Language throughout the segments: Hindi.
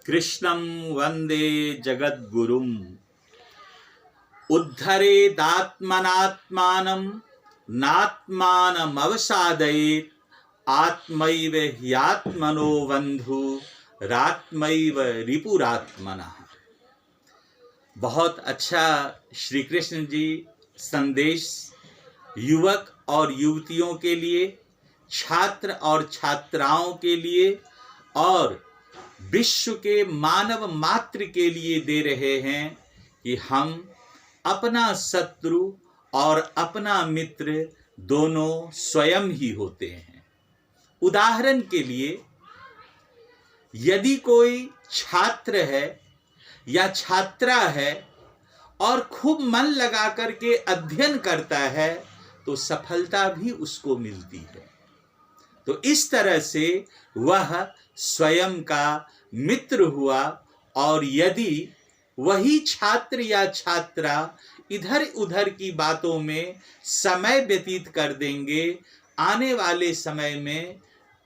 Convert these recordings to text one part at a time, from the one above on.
कृष्णं वंदे जगद्गुरुम् उद्धरेदात्मनात्मानं नात्मानमवसादयेत् आत्मैव ह्यात्मनो बन्धुरात्मैव रिपुरात्मनः। बहुत अच्छा श्री कृष्ण जी संदेश युवक और युवतियों के लिए, छात्र और छात्राओं के लिए और विश्व के मानव मात्र के लिए दे रहे हैं कि हम अपना शत्रु और अपना मित्र दोनों स्वयं ही होते हैं। उदाहरण के लिए, यदि कोई छात्र है या छात्रा है और खूब मन लगा करके अध्ययन करता है तो सफलता भी उसको मिलती है। तो इस तरह से वह स्वयं का मित्र हुआ। और यदि वही छात्र या छात्रा इधर उधर की बातों में समय व्यतीत कर देंगे, आने वाले समय में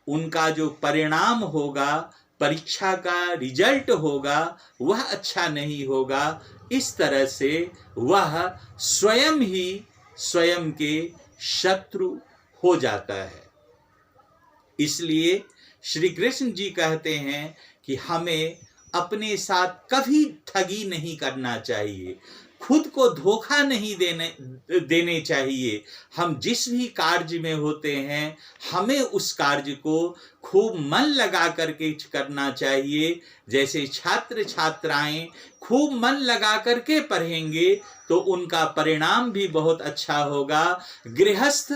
उनका जो परिणाम होगा, परीक्षा का रिजल्ट होगा, वह अच्छा नहीं होगा। इस तरह से वह स्वयं ही स्वयं के शत्रु हो जाता है। इसलिए श्री कृष्ण जी कहते हैं कि हमें अपने साथ कभी ठगी नहीं करना चाहिए, खुद को धोखा नहीं देने चाहिए। हम जिस भी कार्य में होते हैं हमें उस कार्य को खूब मन लगा करके करना चाहिए। जैसे छात्र छात्राएं खूब मन लगा करके पढ़ेंगे तो उनका परिणाम भी बहुत अच्छा होगा। गृहस्थ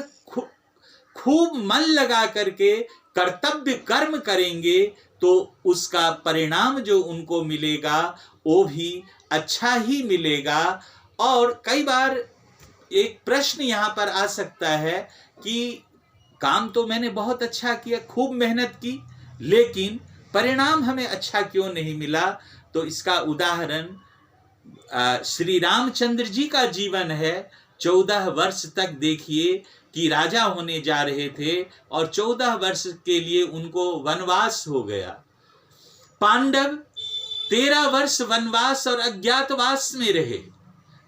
खूब मन लगा करके कर्तव्य कर्म करेंगे तो उसका परिणाम जो उनको मिलेगा वो भी अच्छा ही मिलेगा। और कई बार एक प्रश्न यहाँ पर आ सकता है कि काम तो मैंने बहुत अच्छा किया, खूब मेहनत की, लेकिन परिणाम हमें अच्छा क्यों नहीं मिला? तो इसका उदाहरण श्री रामचंद्र जी का जीवन है। 14 वर्ष तक देखिए कि राजा होने जा रहे थे और 14 वर्ष के लिए उनको वनवास हो गया। पांडव 13 वर्ष वनवास और अज्ञातवास में रहे।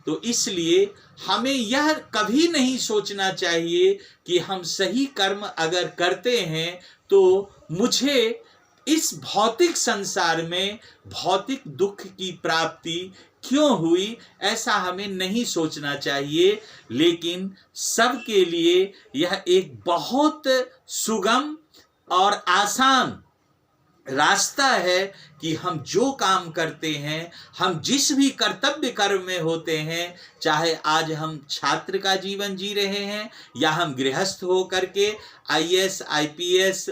तो इसलिए हमें यह कभी नहीं सोचना चाहिए कि हम सही कर्म अगर करते हैं तो मुझे इस भौतिक संसार में भौतिक दुख की प्राप्ति क्यों हुई, ऐसा हमें नहीं सोचना चाहिए। लेकिन सबके लिए यह एक बहुत सुगम और आसान रास्ता है कि हम जो काम करते हैं, हम जिस भी कर्तव्य कर्म में होते हैं, चाहे आज हम छात्र का जीवन जी रहे हैं या हम गृहस्थ हो करके IAS IPS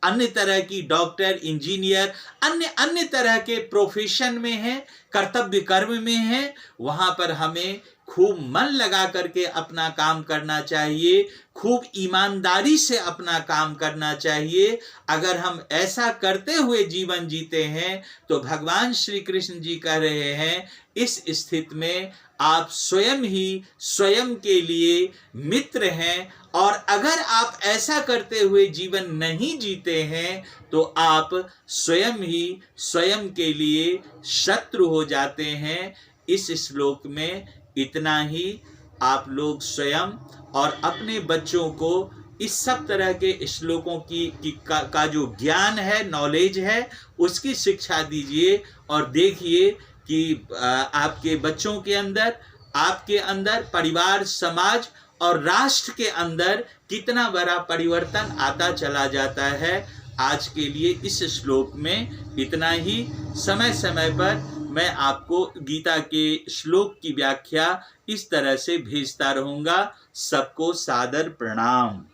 अन्य तरह की डॉक्टर, इंजीनियर, अन्य तरह के प्रोफेशन में हैं, कर्तव्य कर्म में हैं, वहाँ पर हमें खूब मन लगा करके अपना काम करना चाहिए, खूब ईमानदारी से अपना काम करना चाहिए। अगर हम ऐसा करते हुए जीवन जीते हैं तो भगवान श्री कृष्ण जी कह रहे हैं इस स्थिति में आप स्वयं ही स्वयं के लिए मित्र हैं। और अगर आप ऐसा करते हुए जीवन नहीं जीते हैं तो आप स्वयं ही स्वयं के लिए शत्रु हो जाते हैं। इस श्लोक में इतना ही। आप लोग स्वयं और अपने बच्चों को इस सब तरह के श्लोकों का जो ज्ञान है, नॉलेज है, उसकी शिक्षा दीजिए और देखिए कि आपके बच्चों के अंदर, आपके अंदर, परिवार, समाज और राष्ट्र के अंदर कितना बड़ा परिवर्तन आता चला जाता है। आज के लिए इस श्लोक में इतना ही। समय समय पर मैं आपको गीता के श्लोक की व्याख्या इस तरह से भेजता रहूँगा। सबको सादर प्रणाम।